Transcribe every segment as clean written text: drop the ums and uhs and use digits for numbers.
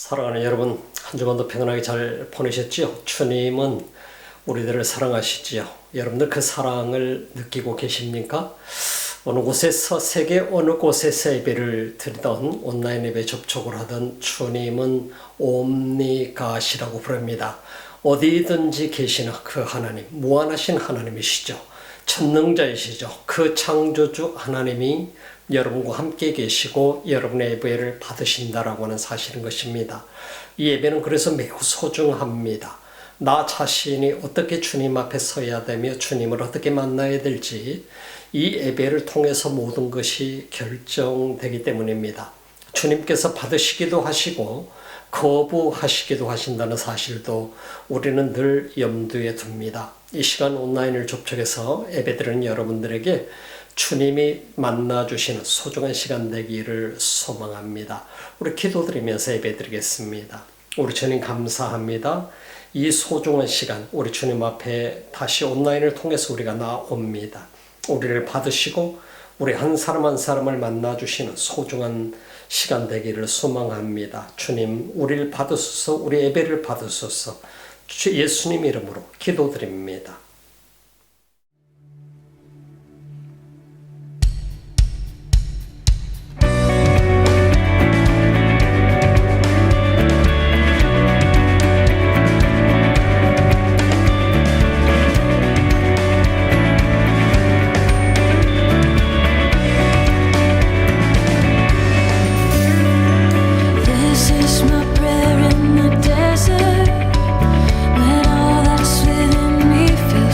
사랑하는 여러분, 한 주간도 평안하게 잘 보내셨지요? 주님은 우리들을 사랑하시지요. 여러분들 그 사랑을 느끼고 계십니까? 어느 곳에서 세계 어느 곳에서 예배를 드리던 온라인 예배 접촉을 하던 주님은 옴니가시라고 부릅니다. 어디든지 계시나 그 하나님, 무한하신 하나님이시죠. 전능자이시죠. 그 창조주 하나님이 여러분과 함께 계시고 여러분의 예배를 받으신다라고 하는 사실인 것입니다. 이 예배는 그래서 매우 소중합니다. 나 자신이 어떻게 주님 앞에 서야 되며 주님을 어떻게 만나야 될지 이 예배를 통해서 모든 것이 결정되기 때문입니다. 주님께서 받으시기도 하시고 거부하시기도 하신다는 사실도 우리는 늘 염두에 둡니다. 이 시간 온라인을 접촉해서 예배드리는 여러분들에게 주님이 만나주시는 소중한 시간 되기를 소망합니다. 우리 기도드리면서 예배드리겠습니다. 우리 주님 감사합니다. 이 소중한 시간 우리 주님 앞에 다시 온라인을 통해서 우리가 나옵니다. 우리를 받으시고 우리 한 사람 한 사람을 만나주시는 소중한 시간 되기를 소망합니다. 주님 우리를 받으소서, 우리 예배를 받으소서. 예수님 이름으로 기도드립니다. This is my prayer in the desert, when all that's within me feels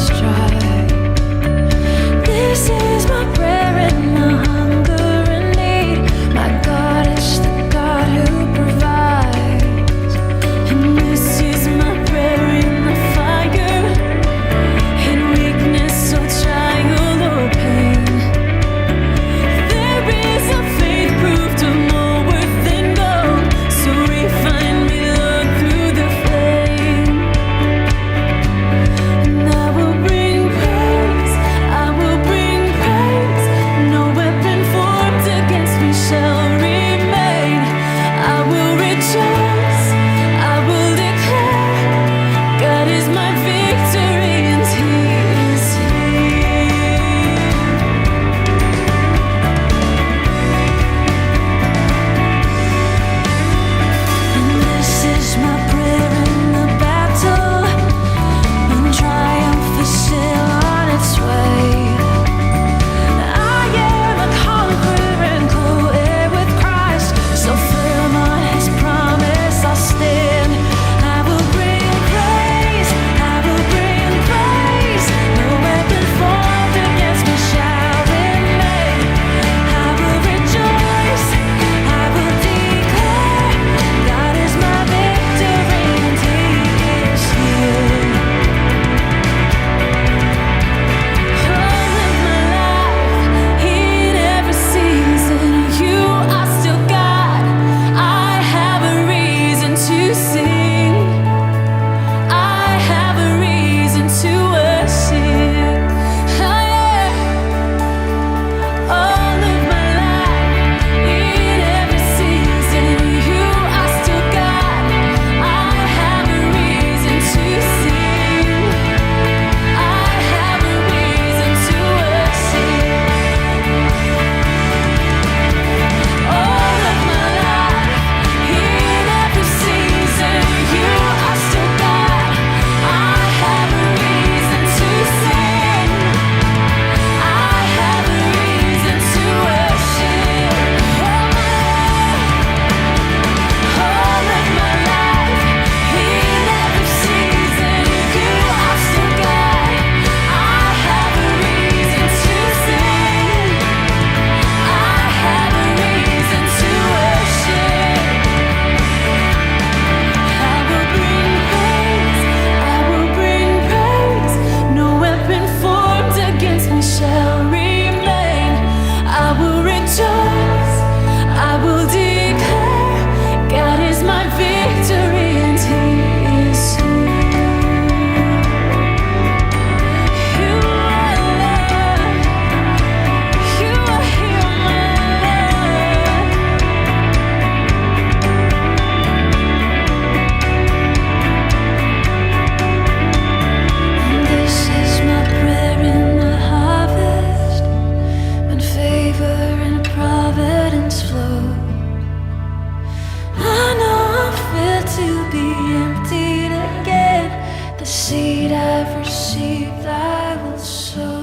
emptied again. The seed I've received I will sow.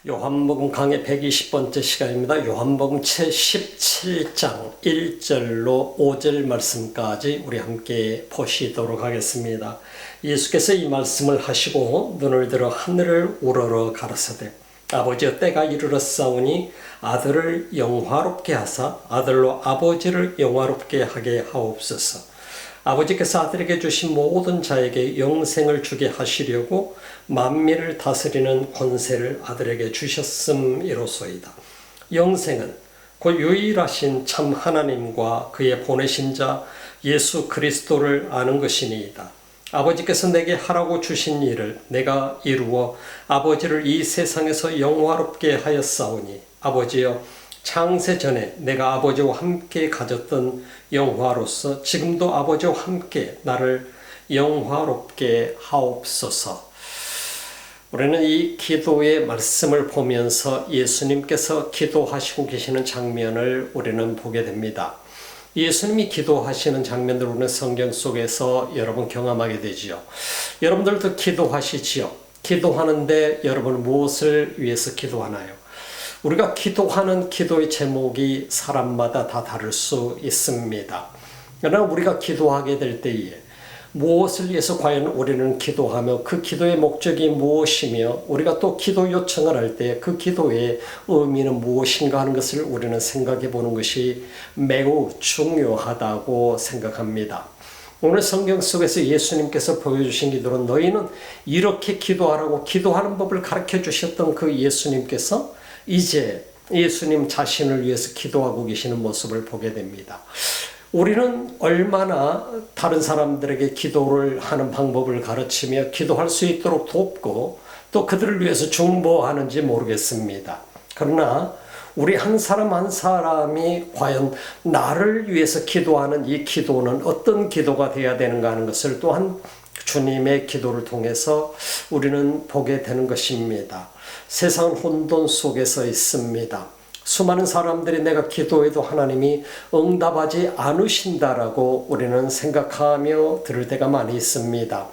요한복음 강의 120번째 시간입니다. 요한복음 제17장 1절로 5절 말씀까지 우리 함께 보시도록 하겠습니다. 예수께서 이 말씀을 하시고 눈을 들어 하늘을 우러러 가라사대 아버지여 때가 이르렀사오니 아들을 영화롭게 하사 아들로 아버지를 영화롭게 하게 하옵소서. 아버지께서 아들에게 주신 모든 자에게 영생을 주게 하시려고 만민을 다스리는 권세를 아들에게 주셨음이로소이다. 영생은 곧 유일하신 참 하나님과 그의 보내신 자 예수 그리스도를 아는 것이니이다. 아버지께서 내게 하라고 주신 일을 내가 이루어 아버지를 이 세상에서 영화롭게 하였사오니 아버지여 창세 전에 내가 아버지와 함께 가졌던 영화로서 지금도 아버지와 함께 나를 영화롭게 하옵소서. 우리는 이 기도의 말씀을 보면서 예수님께서 기도하시고 계시는 장면을 우리는 보게 됩니다. 예수님이 기도하시는 장면들을 우리는 성경 속에서 여러분 경험하게 되지요. 여러분들도 기도하시지요. 기도하는데 여러분 무엇을 위해서 기도하나요? 우리가 기도하는 기도의 제목이 사람마다 다 다를 수 있습니다. 그러나 우리가 기도하게 될 때에 무엇을 위해서 과연 우리는 기도하며 그 기도의 목적이 무엇이며 우리가 또 기도 요청을 할 때 그 기도의 의미는 무엇인가 하는 것을 우리는 생각해 보는 것이 매우 중요하다고 생각합니다. 오늘 성경 속에서 예수님께서 보여주신 기도는 너희는 이렇게 기도하라고 기도하는 법을 가르쳐 주셨던 그 예수님께서 이제 예수님 자신을 위해서 기도하고 계시는 모습을 보게 됩니다. 우리는 얼마나 다른 사람들에게 기도를 하는 방법을 가르치며 기도할 수 있도록 돕고 또 그들을 위해서 중보하는지 모르겠습니다. 그러나 우리 한 사람 한 사람이 과연 나를 위해서 기도하는 이 기도는 어떤 기도가 되어야 되는가 하는 것을 또한 주님의 기도를 통해서 우리는 보게 되는 것입니다. 세상은 혼돈 속에서 있습니다. 수많은 사람들이 내가 기도해도 하나님이 응답하지 않으신다라고 우리는 생각하며 들을 때가 많이 있습니다.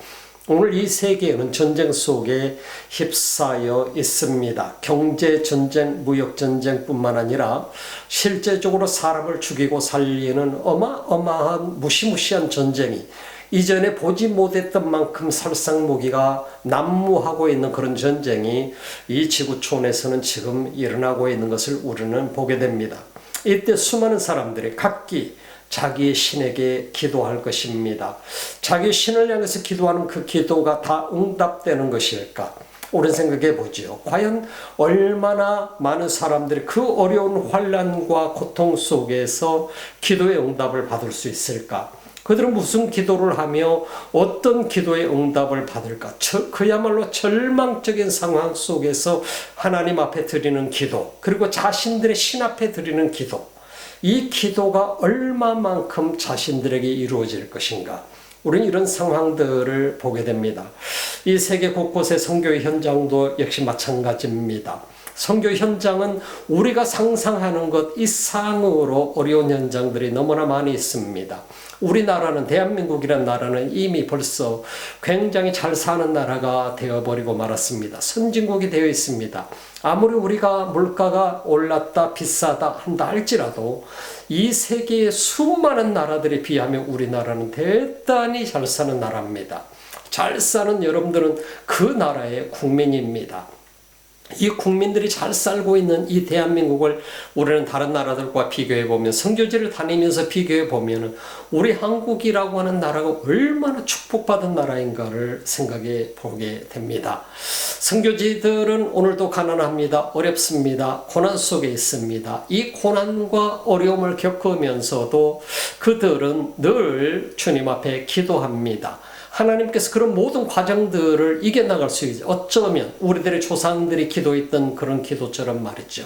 오늘 이 세계는 전쟁 속에 휩싸여 있습니다. 경제 전쟁, 무역 전쟁뿐만 아니라 실제적으로 사람을 죽이고 살리는 어마어마한 무시무시한 전쟁이 이전에 보지 못했던 만큼 살상무기가 난무하고 있는 그런 전쟁이 이 지구촌에서는 지금 일어나고 있는 것을 우리는 보게 됩니다. 이때 수많은 사람들이 각기 자기의 신에게 기도할 것입니다. 자기 신을 향해서 기도하는 그 기도가 다 응답되는 것일까? 옳은 생각해 보지요. 과연 얼마나 많은 사람들이 그 어려운 환난과 고통 속에서 기도의 응답을 받을 수 있을까? 그들은 무슨 기도를 하며 어떤 기도의 응답을 받을까? 그야말로 절망적인 상황 속에서 하나님 앞에 드리는 기도, 그리고 자신들의 신 앞에 드리는 기도, 이 기도가 얼마만큼 자신들에게 이루어질 것인가? 우리는 이런 상황들을 보게 됩니다. 이 세계 곳곳의 선교의 현장도 역시 마찬가지입니다. 선교 현장은 우리가 상상하는 것 이상으로 어려운 현장들이 너무나 많이 있습니다. 우리나라는, 대한민국이라는 나라는 이미 벌써 굉장히 잘 사는 나라가 되어버리고 말았습니다. 선진국이 되어 있습니다. 아무리 우리가 물가가 올랐다 비싸다 한다 할지라도 이 세계의 수많은 나라들에 비하면 우리나라는 대단히 잘 사는 나라입니다. 잘 사는 여러분들은 그 나라의 국민입니다. 이 국민들이 잘 살고 있는 이 대한민국을 우리는 다른 나라들과 비교해보면, 선교지를 다니면서 비교해보면 우리 한국이라고 하는 나라가 얼마나 축복받은 나라인가를 생각해 보게 됩니다. 선교지들은 오늘도 가난합니다. 어렵습니다. 고난 속에 있습니다. 이 고난과 어려움을 겪으면서도 그들은 늘 주님 앞에 기도합니다. 하나님께서 그런 모든 과정들을 이겨나갈 수 있죠. 어쩌면 우리들의 조상들이 기도했던 그런 기도처럼 말이죠.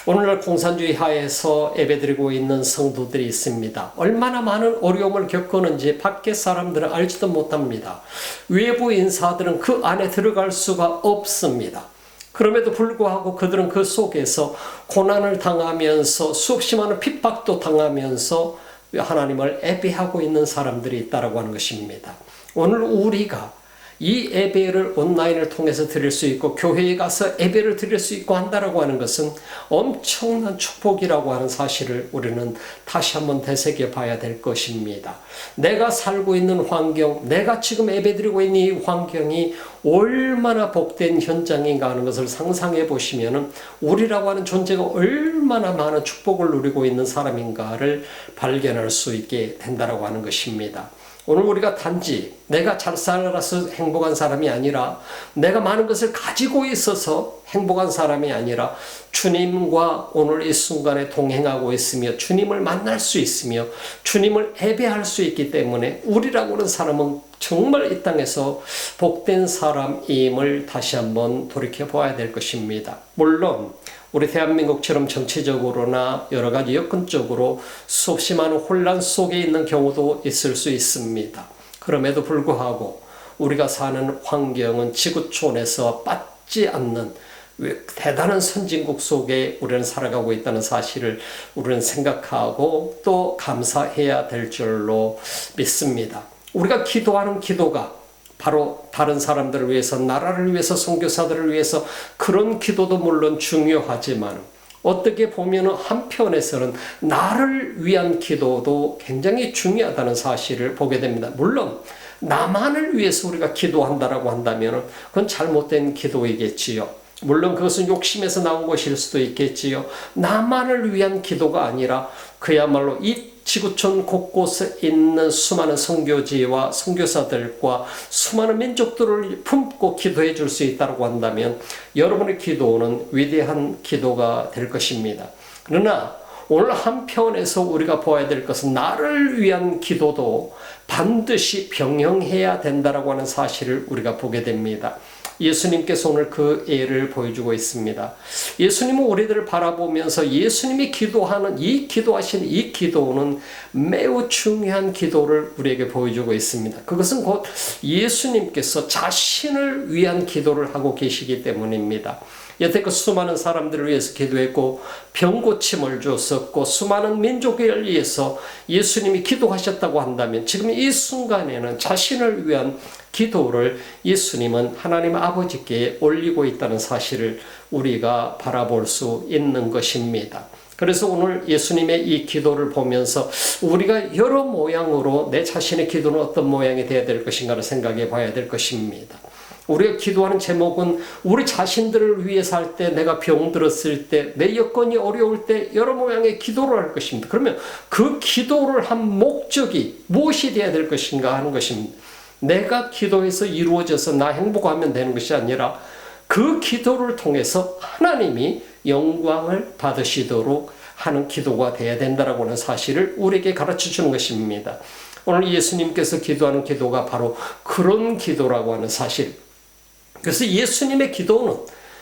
오늘날 공산주의 하에서 예배드리고 있는 성도들이 있습니다. 얼마나 많은 어려움을 겪었는지 밖에 사람들은 알지도 못합니다. 외부 인사들은 그 안에 들어갈 수가 없습니다. 그럼에도 불구하고 그들은 그 속에서 고난을 당하면서 수없이 많은 핍박도 당하면서 하나님을 예배하고 있는 사람들이 있다고 하는 것입니다. 오늘 우리가 이 예배를 온라인을 통해서 드릴 수 있고 교회에 가서 예배를 드릴 수 있고 한다라고 하는 것은 엄청난 축복이라고 하는 사실을 우리는 다시 한번 되새겨 봐야 될 것입니다. 내가 살고 있는 환경, 내가 지금 예배드리고 있는 이 환경이 얼마나 복된 현장인가 하는 것을 상상해 보시면 우리라고 하는 존재가 얼마나 많은 축복을 누리고 있는 사람인가를 발견할 수 있게 된다라고 하는 것입니다. 오늘 우리가 단지 내가 잘 살아서 행복한 사람이 아니라 내가 많은 것을 가지고 있어서 행복한 사람이 아니라 주님과 오늘 이 순간에 동행하고 있으며 주님을 만날 수 있으며 주님을 예배할 수 있기 때문에 우리라고 하는 사람은 정말 이 땅에서 복된 사람임을 다시 한번 돌이켜 보아야 될 것입니다. 물론 우리 대한민국처럼 정치적으로나 여러 가지 여건적으로 수없이 많은 혼란 속에 있는 경우도 있을 수 있습니다. 그럼에도 불구하고 우리가 사는 환경은 지구촌에서 빠지지 않는 대단한 선진국 속에 우리는 살아가고 있다는 사실을 우리는 생각하고 또 감사해야 될 줄로 믿습니다. 우리가 기도하는 기도가 바로 다른 사람들을 위해서, 나라를 위해서, 선교사들을 위해서 그런 기도도 물론 중요하지만 어떻게 보면 한편에서는 나를 위한 기도도 굉장히 중요하다는 사실을 보게 됩니다. 물론 나만을 위해서 우리가 기도한다라고 한다면 그건 잘못된 기도이겠지요. 물론 그것은 욕심에서 나온 것일 수도 있겠지요. 나만을 위한 기도가 아니라 그야말로 이 지구촌 곳곳에 있는 수많은 선교지와 선교사들과 수많은 민족들을 품고 기도해 줄 수 있다고 한다면 여러분의 기도는 위대한 기도가 될 것입니다. 그러나 오늘 한편에서 우리가 보아야 될 것은 나를 위한 기도도 반드시 병행해야 된다고 하는 사실을 우리가 보게 됩니다. 예수님께서 오늘 그 예를 보여주고 있습니다. 예수님은 우리들을 바라보면서 예수님이 기도하신 이 기도는 매우 중요한 기도를 우리에게 보여주고 있습니다. 그것은 곧 예수님께서 자신을 위한 기도를 하고 계시기 때문입니다. 여태껏 수많은 사람들을 위해서 기도했고 병고침을 주었었고 수많은 민족을 위해서 예수님이 기도하셨다고 한다면 지금 이 순간에는 자신을 위한 기도를 예수님은 하나님 아버지께 올리고 있다는 사실을 우리가 바라볼 수 있는 것입니다. 그래서 오늘 예수님의 이 기도를 보면서 우리가 여러 모양으로 내 자신의 기도는 어떤 모양이 되어야 될 것인가를 생각해 봐야 될 것입니다. 우리가 기도하는 제목은 우리 자신들을 위해서 할 때, 내가 병들었을 때, 내 여건이 어려울 때 여러 모양의 기도를 할 것입니다. 그러면 그 기도를 한 목적이 무엇이 되어야 될 것인가 하는 것입니다. 내가 기도해서 이루어져서 나 행복하면 되는 것이 아니라 그 기도를 통해서 하나님이 영광을 받으시도록 하는 기도가 되어야 된다라고 하는 사실을 우리에게 가르쳐 주는 것입니다. 오늘 예수님께서 기도하는 기도가 바로 그런 기도라고 하는 사실. 그래서 예수님의 기도는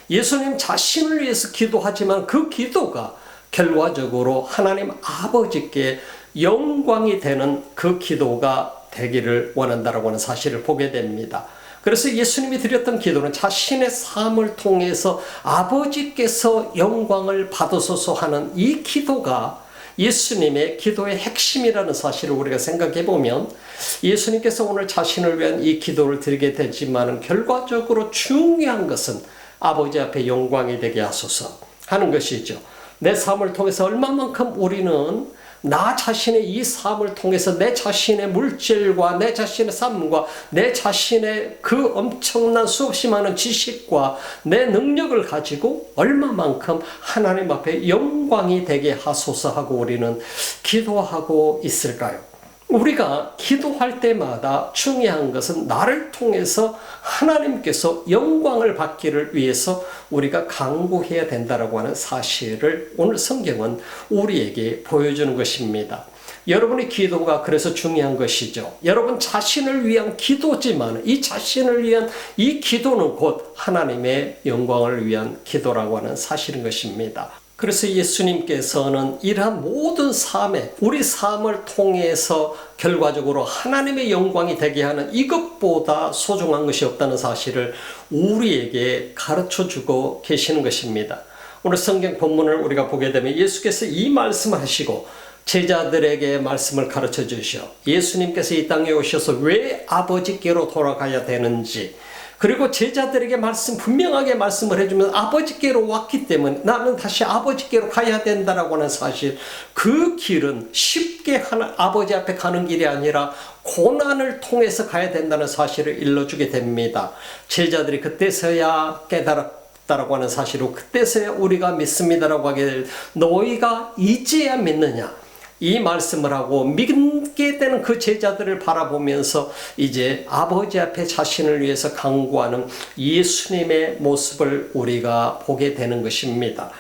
예수님 자신을 위해서 기도하지만 그 기도가 결과적으로 하나님 아버지께 영광이 되는 그 기도가 되기를 원한다라고 하는 사실을 보게 됩니다. 그래서 예수님이 드렸던 기도는 자신의 삶을 통해서 아버지께서 영광을 받으소서 하는 이 기도가 예수님의 기도의 핵심이라는 사실을 우리가 생각해 보면 예수님께서 오늘 자신을 위한 이 기도를 드리게 되지만 결과적으로 중요한 것은 아버지 앞에 영광이 되게 하소서 하는 것이죠. 내 삶을 통해서 얼마만큼 우리는 나 자신의 이 삶을 통해서 내 자신의 물질과 내 자신의 삶과 내 자신의 그 엄청난 수없이 많은 지식과 내 능력을 가지고 얼마만큼 하나님 앞에 영광이 되게 하소서 하고 우리는 기도하고 있을까요? 우리가 기도할 때마다 중요한 것은 나를 통해서 하나님께서 영광을 받기를 위해서 우리가 간구해야 된다고 하는 사실을 오늘 성경은 우리에게 보여주는 것입니다. 여러분의 기도가 그래서 중요한 것이죠. 여러분 자신을 위한 기도지만 이 자신을 위한 이 기도는 곧 하나님의 영광을 위한 기도라고 하는 사실인 것입니다. 그래서 예수님께서는 이러한 모든 삶에 우리 삶을 통해서 결과적으로 하나님의 영광이 되게 하는 이것보다 소중한 것이 없다는 사실을 우리에게 가르쳐주고 계시는 것입니다. 오늘 성경 본문을 우리가 보게 되면 예수께서 이 말씀을 하시고 제자들에게 말씀을 가르쳐 주시오. 예수님께서 이 땅에 오셔서 왜 아버지께로 돌아가야 되는지, 그리고 제자들에게 분명하게 말씀을 해주면 아버지께로 왔기 때문에 나는 다시 아버지께로 가야 된다라고 하는 사실, 그 길은 쉽게 아버지 앞에 가는 길이 아니라 고난을 통해서 가야 된다는 사실을 일러주게 됩니다. 제자들이 그때서야 깨달았다라고 하는 사실로 그때서야 우리가 믿습니다라고 하게 될, 너희가 이제야 믿느냐, 이 말씀을 하고 믿게 되는 그 제자들을 바라보면서 이제 아버지 앞에 자신을 위해서 간구하는 예수님의 모습을 우리가 보게 되는 것입니다.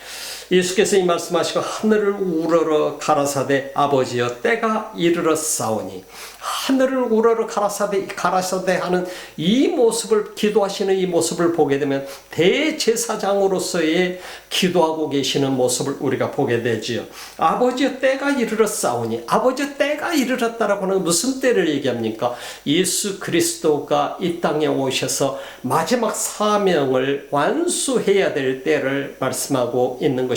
예수께서 이 말씀하시고 하늘을 우러러 가라사대 아버지여 때가 이르렀사오니, 하늘을 우러러 가라사대 하는 이 모습을, 기도하시는 이 모습을 보게 되면 대제사장으로서의 기도하고 계시는 모습을 우리가 보게 되지요. 아버지여 때가 이르렀사오니, 아버지여 때가 이르렀다라고 하는 무슨 때를 얘기합니까? 예수 그리스도가 이 땅에 오셔서 마지막 사명을 완수해야 될 때를 말씀하고 있는 것입니다.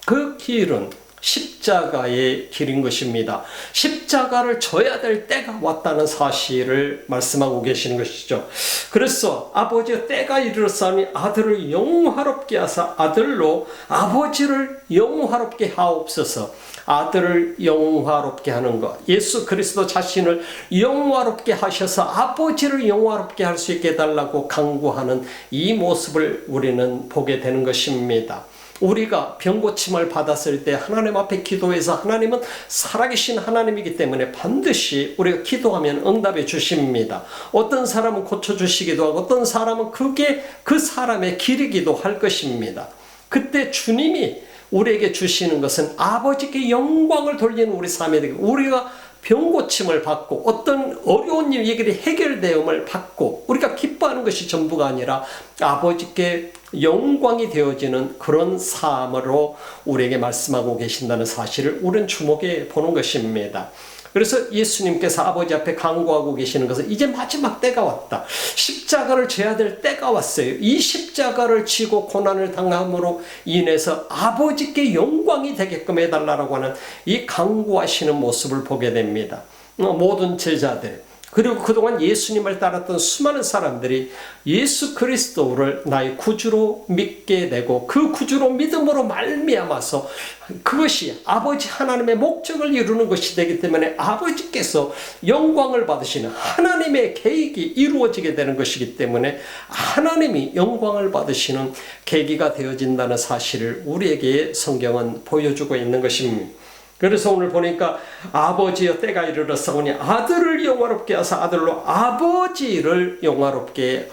그 길은 십자가의 길인 것입니다. 십자가를 져야 될 때가 왔다는 사실을 말씀하고 계시는 것이죠. 그래서 아버지의 때가 이르렀사오니 아들을 영화롭게 하사 아들로 아버지를 영화롭게 하옵소서. 아들을 영화롭게 하는 것, 예수 그리스도 자신을 영화롭게 하셔서 아버지를 영화롭게 할 수 있게 해달라고 간구하는 이 모습을 우리는 보게 되는 것입니다. 우리가 병고침을 받았을 때 하나님 앞에 기도해서, 하나님은 살아계신 하나님이기 때문에 반드시 우리가 기도하면 응답해 주십니다. 어떤 사람은 고쳐주시기도 하고 어떤 사람은 그게 그 사람의 길이기도 할 것입니다. 그때 주님이 우리에게 주시는 것은 아버지께 영광을 돌리는 우리 삶이 되고, 우리가 병고침을 받고 어떤 어려운 일이 해결되음을 받고 우리가 기뻐하는 것이 전부가 아니라 아버지께 영광이 되어지는 그런 삶으로 우리에게 말씀하고 계신다는 사실을 우리는 주목해 보는 것입니다. 그래서 예수님께서 아버지 앞에 간구하고 계시는 것은 이제 마지막 때가 왔다. 십자가를 져야 될 때가 왔어요. 이 십자가를 지고 고난을 당함으로 인해서 아버지께 영광이 되게끔 해달라고 하는 이 간구하시는 모습을 보게 됩니다. 모든 제자들, 그리고 그동안 예수님을 따랐던 수많은 사람들이 예수 그리스도를 나의 구주로 믿게 되고 그 구주로 믿음으로 말미암아서 그것이 아버지 하나님의 목적을 이루는 것이 되기 때문에 아버지께서 영광을 받으시는 하나님의 계획이 이루어지게 되는 것이기 때문에 하나님이 영광을 받으시는 계기가 되어진다는 사실을 우리에게 성경은 보여주고 있는 것입니다. 그래서 오늘 보니까 아버지여 때가 이르렀사오니 아들을 영화롭게 하사 아들로 아버지를 영화롭게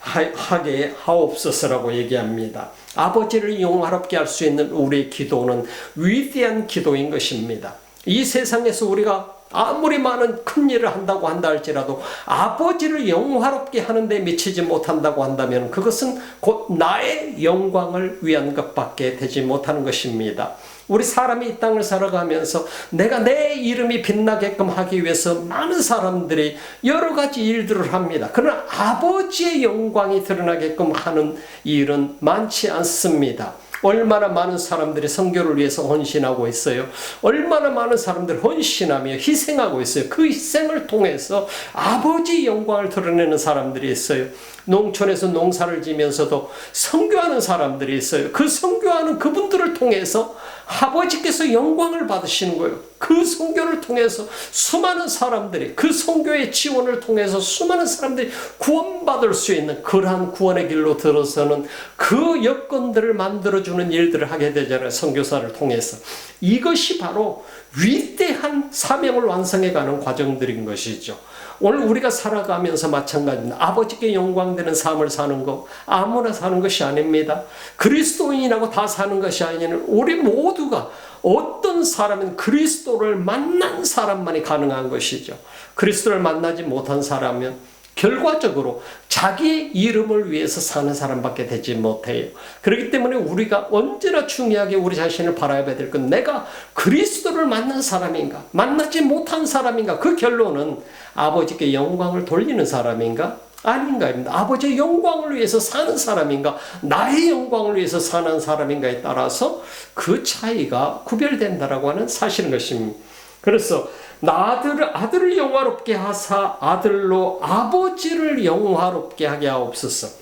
하게 하옵소서라고 얘기합니다. 아버지를 영화롭게 할 수 있는 우리의 기도는 위대한 기도인 것입니다. 이 세상에서 우리가 아무리 많은 큰 일을 한다고 한다 할지라도 아버지를 영화롭게 하는 데 미치지 못한다고 한다면 그것은 곧 나의 영광을 위한 것밖에 되지 못하는 것입니다. 우리 사람이 이 땅을 살아가면서 내가 내 이름이 빛나게끔 하기 위해서 많은 사람들이 여러 가지 일들을 합니다. 그러나 아버지의 영광이 드러나게끔 하는 일은 많지 않습니다. 얼마나 많은 사람들이 선교를 위해서 헌신하고 있어요. 얼마나 많은 사람들이 헌신하며 희생하고 있어요. 그 희생을 통해서 아버지의 영광을 드러내는 사람들이 있어요. 농촌에서 농사를 지면서도 선교하는 사람들이 있어요. 그 선교하는 그분들을 통해서 아버지께서 영광을 받으시는 거예요. 그 선교를 통해서 수많은 사람들이, 그 선교의 지원을 통해서 수많은 사람들이 구원받을 수 있는 그러한 구원의 길로 들어서는 그 여건들을 만들어주는 일들을 하게 되잖아요. 선교사를 통해서. 이것이 바로 위대한 사명을 완성해가는 과정들인 것이죠. 오늘 우리가 살아가면서 마찬가지입니다. 아버지께 영광되는 삶을 사는 것 아무나 사는 것이 아닙니다. 그리스도인이라고 다 사는 것이 아니라 우리 모두가 어떤 사람은 그리스도를 만난 사람만이 가능한 것이죠. 그리스도를 만나지 못한 사람은 결과적으로 자기 이름을 위해서 사는 사람밖에 되지 못해요. 그렇기 때문에 우리가 언제나 중요하게 우리 자신을 바라봐야 될 건 내가 그리스도를 만난 사람인가 만나지 못한 사람인가. 그 결론은 아버지께 영광을 돌리는 사람인가 아닌가입니다. 아버지의 영광을 위해서 사는 사람인가 나의 영광을 위해서 사는 사람인가에 따라서 그 차이가 구별된다라고 하는 사실인 것입니다. 그래서 아들을 영화롭게 하사 아들로 아버지를 영화롭게 하게 하옵소서.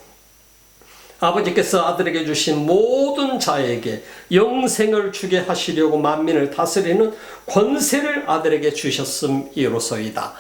아버지께서 아들에게 주신 모든 자에게 영생을 주게 하시려고 만민을 다스리는 권세를 아들에게 주셨음이로소이다.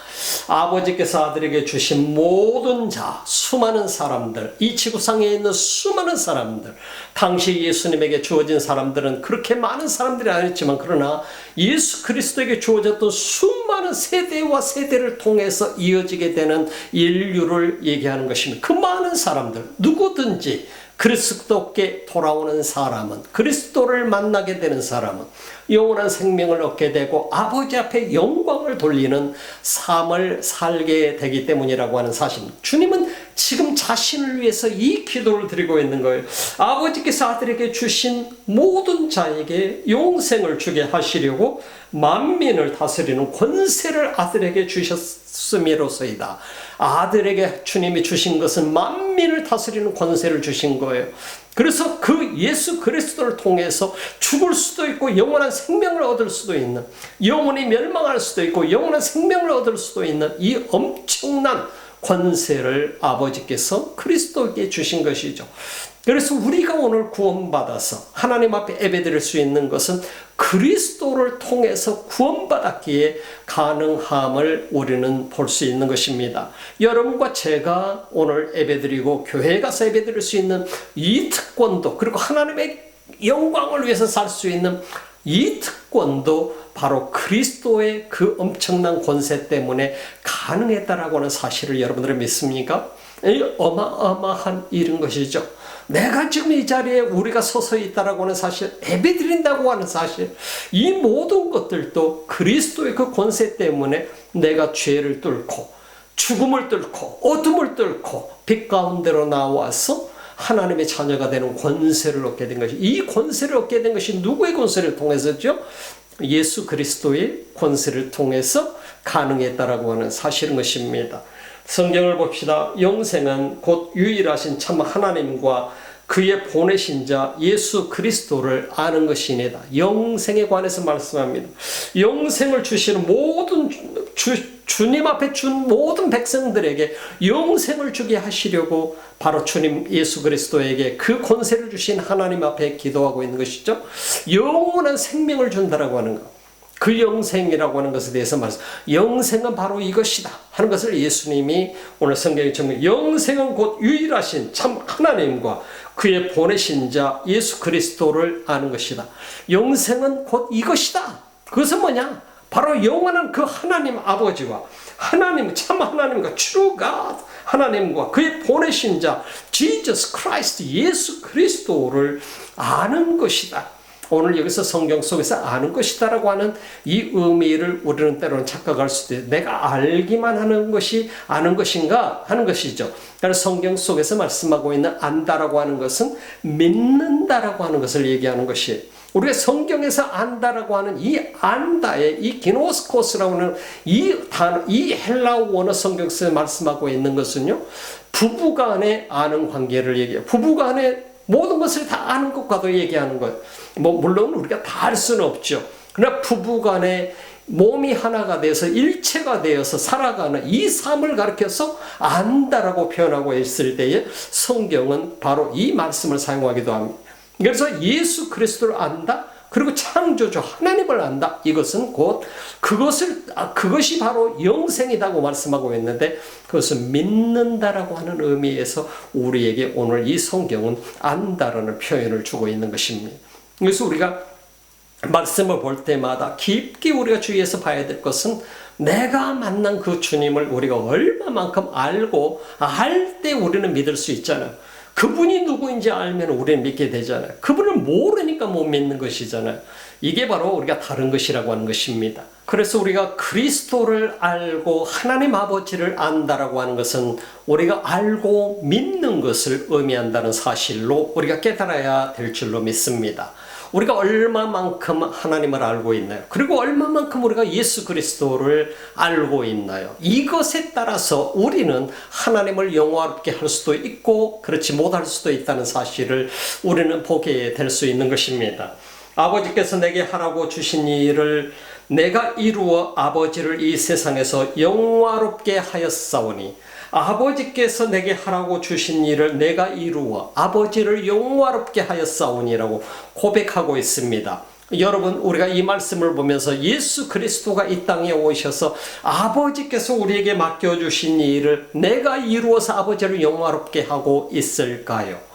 아버지께서 아들에게 주신 모든 자, 수많은 사람들, 이 지구상에 있는 수많은 사람들, 당시 예수님에게 주어진 사람들은 그렇게 많은 사람들이 아니었지만 그러나 예수 그리스도에게 주어졌던 수많은 세대와 세대를 통해서 이어지게 되는 인류를 얘기하는 것입니다. 그 많은 사람들, 누구든지 그리스도께 돌아오는 사람은, 그리스도를 만나게 되는 사람은 영원한 생명을 얻게 되고 아버지 앞에 영광을 돌리는 삶을 살게 되기 때문이라고 하는 사실입니다. 주님은 지금 자신을 위해서 이 기도를 드리고 있는 거예요. 아버지께서 아들에게 주신 모든 자에게 영생을 주게 하시려고 만민을 다스리는 권세를 아들에게 주셨음이로소이다. 아들에게 주님이 주신 것은 만민을 다스리는 권세를 주신 거예요. 그래서 그 예수 그리스도를 통해서 죽을 수도 있고 영원한 생명을 얻을 수도 있는, 영원히 멸망할 수도 있고 영원한 생명을 얻을 수도 있는 이 엄청난 권세를 아버지께서 그리스도에게 주신 것이죠. 그래서 우리가 오늘 구원받아서 하나님 앞에 예배드릴 수 있는 것은 그리스도를 통해서 구원받았기에 가능함을 우리는 볼 수 있는 것입니다. 여러분과 제가 오늘 예배드리고 교회에 가서 예배드릴 수 있는 이 특권도, 그리고 하나님의 영광을 위해서 살 수 있는 이 특권도 바로 그리스도의 그 엄청난 권세 때문에 가능했다라고 하는 사실을 여러분들은 믿습니까? 이 어마어마한 일인 것이죠. 내가 지금 이 자리에 우리가 서서 있다라고 하는 사실, 예배드린다고 하는 사실, 이 모든 것들도 그리스도의 그 권세 때문에 내가 죄를 뚫고 죽음을 뚫고 어둠을 뚫고 빛 가운데로 나와서 하나님의 자녀가 되는 권세를 얻게 된 것이, 이 권세를 얻게 된 것이 누구의 권세를 통해서죠? 예수 그리스도의 권세를 통해서 가능했다라고 하는 사실인 것입니다. 성경을 봅시다. 영생은 곧 유일하신 참 하나님과 그의 보내신 자 예수 그리스도를 아는 것이니다. 영생에 관해서 말씀합니다. 영생을 주시는 모든 주님 앞에 준 모든 백성들에게 영생을 주게 하시려고 바로 주님 예수 그리스도에게 그 권세를 주신 하나님 앞에 기도하고 있는 것이죠. 영원한 생명을 준다라고 하는 것. 그 영생이라고 하는 것에 대해서 말씀. 영생은 바로 이것이다 하는 것을 예수님이 오늘 성경에 정말 영생은 곧 유일하신 참 하나님과 그의 보내신 자 예수 그리스도를 아는 것이다. 영생은 곧 이것이다. 그것은 뭐냐? 바로 영원한 그 하나님 아버지와 하나님 참 하나님과 true God 하나님과 그의 보내신 자 Jesus Christ 예수 그리스도를 아는 것이다. 오늘 여기서 성경 속에서 아는 것이다라고 하는 이 의미를 우리는 때로는 착각할 수도 있어요. 내가 알기만 하는 것이 아는 것인가 하는 것이죠. 그래서 성경 속에서 말씀하고 있는 안다라고 하는 것은 믿는다라고 하는 것을 얘기하는 것이에요. 우리가 성경에서 안다라고 하는 이 안다의 이 기노스코스라고 하는 이 단어, 이 헬라어 원어 성경에서 말씀하고 있는 것은요, 부부간의 아는 관계를 얘기해요. 부부간의 모든 것을 다 아는 것과도 얘기하는 거예요. 물론 우리가 다 알 수는 없죠. 그러나 부부간에 몸이 하나가 돼서 일체가 되어서 살아가는 이 삶을 가르쳐서 안다라고 표현하고 있을 때에 성경은 바로 이 말씀을 사용하기도 합니다. 그래서 예수 그리스도를 안다, 그리고 창조주 하나님을 안다. 이것은 곧 그것이 바로 영생이라고 말씀하고 있는데, 그것은 믿는다라고 하는 의미에서 우리에게 오늘 이 성경은 안다라는 표현을 주고 있는 것입니다. 그래서 우리가 말씀을 볼 때마다 깊게 우리가 주의해서 봐야 될 것은 내가 만난 그 주님을 우리가 얼마만큼 알고 알 때 우리는 믿을 수 있잖아요. 그분이 누구인지 알면 우리는 믿게 되잖아요. 그분을 모르니까 못 믿는 것이잖아요. 이게 바로 우리가 다른 것이라고 하는 것입니다. 그래서 우리가 그리스도를 알고 하나님 아버지를 안다라고 하는 것은 우리가 알고 믿는 것을 의미한다는 사실로 우리가 깨달아야 될 줄로 믿습니다. 우리가 얼마만큼 하나님을 알고 있나요? 그리고 얼마만큼 우리가 예수 그리스도를 알고 있나요? 이것에 따라서 우리는 하나님을 영화롭게 할 수도 있고 그렇지 못할 수도 있다는 사실을 우리는 보게 될 수 있는 것입니다. 아버지께서 내게 하라고 주신 일을 내가 이루어 아버지를 이 세상에서 영화롭게 하였사오니, 아버지께서 내게 하라고 주신 일을 내가 이루어 아버지를 영화롭게 하였사오니라고 고백하고 있습니다. 여러분, 우리가 이 말씀을 보면서 예수 그리스도가 이 땅에 오셔서 아버지께서 우리에게 맡겨주신 일을 내가 이루어서 아버지를 영화롭게 하고 있을까요?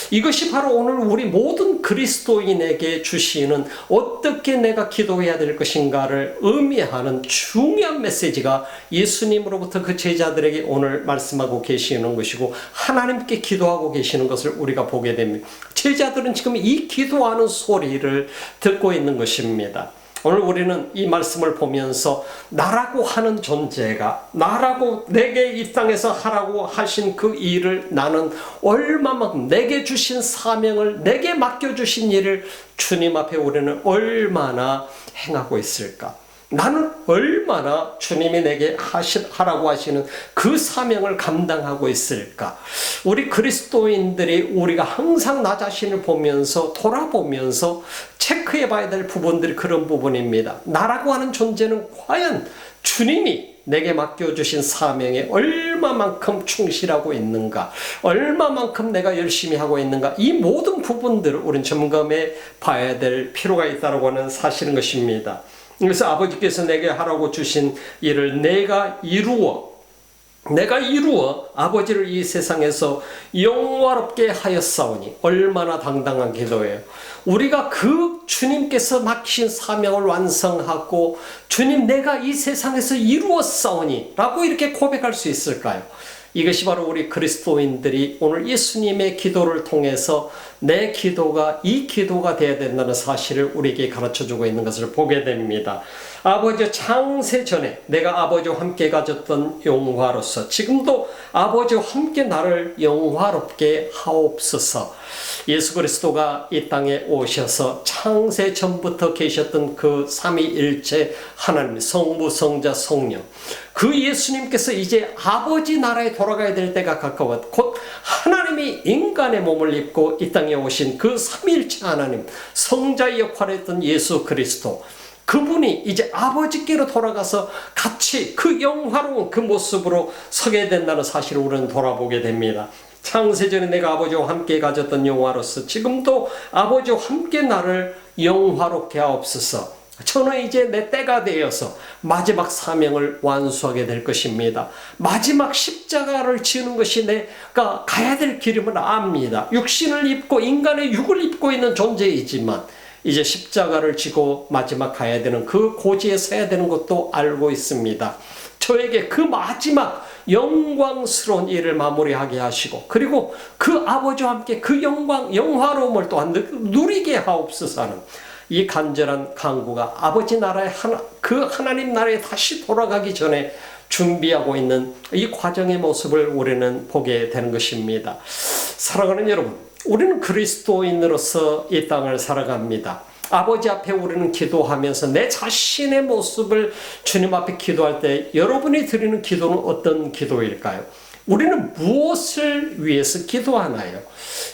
이것이 바로 오늘 우리 모든 그리스도인에게 주시는 어떻게 내가 기도해야 될 것인가를 의미하는 중요한 메시지가 예수님으로부터 그 제자들에게 오늘 말씀하고 계시는 것이고, 하나님께 기도하고 계시는 것을 우리가 보게 됩니다. 제자들은 지금 이 기도하는 소리를 듣고 있는 것입니다. 오늘 우리는 이 말씀을 보면서 나라고 하는 존재가, 나라고 내게 이 땅에서 하라고 하신 그 일을 나는 얼마만큼, 내게 주신 사명을, 내게 맡겨주신 일을 주님 앞에 우리는 얼마나 행하고 있을까? 나는 얼마나 주님이 내게 하라고 하시는 그 사명을 감당하고 있을까? 우리 그리스도인들이 우리가 항상 나 자신을 보면서 돌아보면서 체크해 봐야 될 부분들이 그런 부분입니다. 나라고 하는 존재는 과연 주님이 내게 맡겨주신 사명에 얼마만큼 충실하고 있는가, 얼마만큼 내가 열심히 하고 있는가, 이 모든 부분들을 우리는 점검해 봐야 될 필요가 있다고 하는 사실인 것입니다. 그래서 아버지께서 내게 하라고 주신 일을 내가 이루어 아버지를 이 세상에서 영화롭게 하였사오니, 얼마나 당당한 기도예요. 우리가 그 주님께서 맡기신 사명을 완성하고 주님 내가 이 세상에서 이루었사오니 라고 이렇게 고백할 수 있을까요? 이것이 바로 우리 그리스도인들이 오늘 예수님의 기도를 통해서 내 기도가 이 기도가 되어야 된다는 사실을 우리에게 가르쳐주고 있는 것을 보게 됩니다. 아버지, 창세 전에 내가 아버지와 함께 가졌던 영화로서 지금도 아버지와 함께 나를 영화롭게 하옵소서. 예수 그리스도가 이 땅에 오셔서 창세 전부터 계셨던 그 삼위일체 하나님, 성부, 성자, 성령, 그 예수님께서 이제 아버지 나라에 돌아가야 될 때가 가까워 곧 하나님이 인간의 몸을 입고 이 땅에 오신 그 삼위일체 하나님, 성자의 역할을 했던 예수 그리스도, 그분이 이제 아버지께로 돌아가서 같이 그 영화로운 그 모습으로 서게 된다는 사실을 우리는 돌아보게 됩니다. 창세전에 내가 아버지와 함께 가졌던 영화로서 지금도 아버지와 함께 나를 영화롭게 하옵소서. 저는 이제 내 때가 되어서 마지막 사명을 완수하게 될 것입니다. 마지막 십자가를 지는 것이 내가 가야 될 길임을 압니다. 육신을 입고 인간의 육을 입고 있는 존재이지만 이제 십자가를 지고 마지막 가야 되는 그 고지에 서야 되는 것도 알고 있습니다. 저에게 그 마지막 영광스러운 일을 마무리하게 하시고, 그리고 그 아버지와 함께 그 영화로움을 또한 누리게 하옵소서 하는 이 간절한 간구가 아버지 나라의 그 하나님 나라에 다시 돌아가기 전에 준비하고 있는 이 과정의 모습을 우리는 보게 되는 것입니다. 사랑하는 여러분, 우리는 그리스도인으로서 이 땅을 살아갑니다. 아버지 앞에 우리는 기도하면서 내 자신의 모습을 주님 앞에 기도할 때 여러분이 드리는 기도는 어떤 기도일까요? 우리는 무엇을 위해서 기도하나요?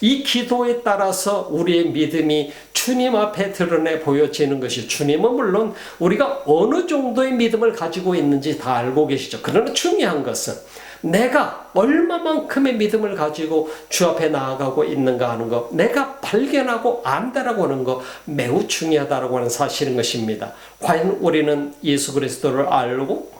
이 기도에 따라서 우리의 믿음이 주님 앞에 드러내 보여지는 것이, 주님은 물론 우리가 어느 정도의 믿음을 가지고 있는지 다 알고 계시죠. 그러나 중요한 것은 내가 얼마만큼의 믿음을 가지고 주 앞에 나아가고 있는가 하는 것, 내가 발견하고 안다라고 하는 것 매우 중요하다고 하는 사실인 것입니다. 과연 우리는 예수 그리스도를 알고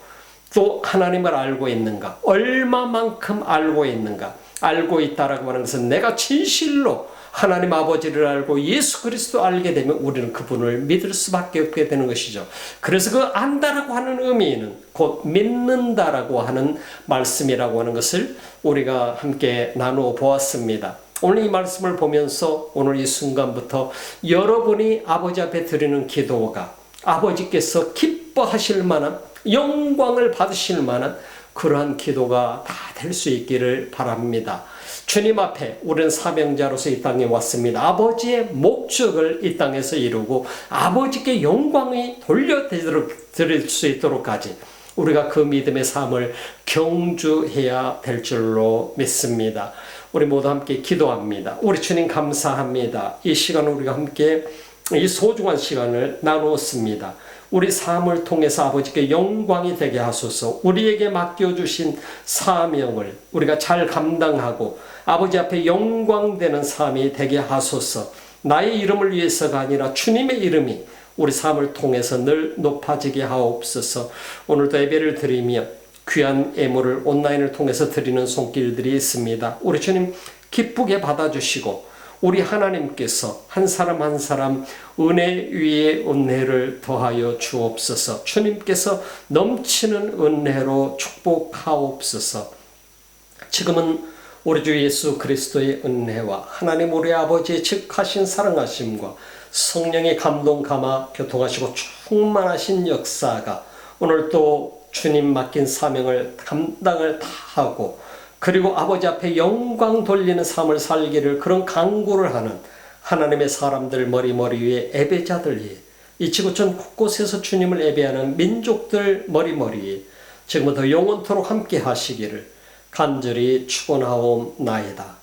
또 하나님을 알고 있는가? 얼마만큼 알고 있는가? 알고 있다라고 하는 것은 내가 진실로 하나님 아버지를 알고 예수 그리스도 알게 되면 우리는 그분을 믿을 수밖에 없게 되는 것이죠. 그래서 그 안다라고 하는 의미는 곧 믿는다라고 하는 말씀이라고 하는 것을 우리가 함께 나누어 보았습니다. 오늘 이 말씀을 보면서 오늘 이 순간부터 여러분이 아버지 앞에 드리는 기도가 아버지께서 기뻐하실 만한, 영광을 받으실 만한 그러한 기도가 다 될 수 있기를 바랍니다. 주님 앞에 우리는 사명자로서 이 땅에 왔습니다. 아버지의 목적을 이 땅에서 이루고 아버지께 영광이 돌려드릴 수 있도록까지 우리가 그 믿음의 삶을 경주해야 될 줄로 믿습니다. 우리 모두 함께 기도합니다. 우리 주님 감사합니다. 이 시간을 우리가 함께 이 소중한 시간을 나누었습니다. 우리 삶을 통해서 아버지께 영광이 되게 하소서. 우리에게 맡겨주신 사명을 우리가 잘 감당하고 아버지 앞에 영광되는 삶이 되게 하소서. 나의 이름을 위해서가 아니라 주님의 이름이 우리 삶을 통해서 늘 높아지게 하옵소서. 오늘도 예배를 드리며 귀한 예물을 온라인을 통해서 드리는 손길들이 있습니다. 우리 주님 기쁘게 받아주시고 우리 하나님께서 한 사람 한 사람 은혜 위에 은혜를 더하여 주옵소서. 주님께서 넘치는 은혜로 축복하옵소서. 지금은 우리 주 예수 그리스도의 은혜와 하나님 우리 아버지의 즉하신 사랑하심과 성령의 감동 감화 교통하시고 충만하신 역사가 오늘 또 주님 맡긴 사명을 감당을 다 하고 그리고 아버지 앞에 영광 돌리는 삶을 살기를 그런 강구를 하는 하나님의 사람들 머리 위에 예배자들 위에 이 지구촌 곳곳에서 주님을 예배하는 민족들 머리 위에 지금부터 영원토록 함께 하시기를 간절히 축원하옵나이다.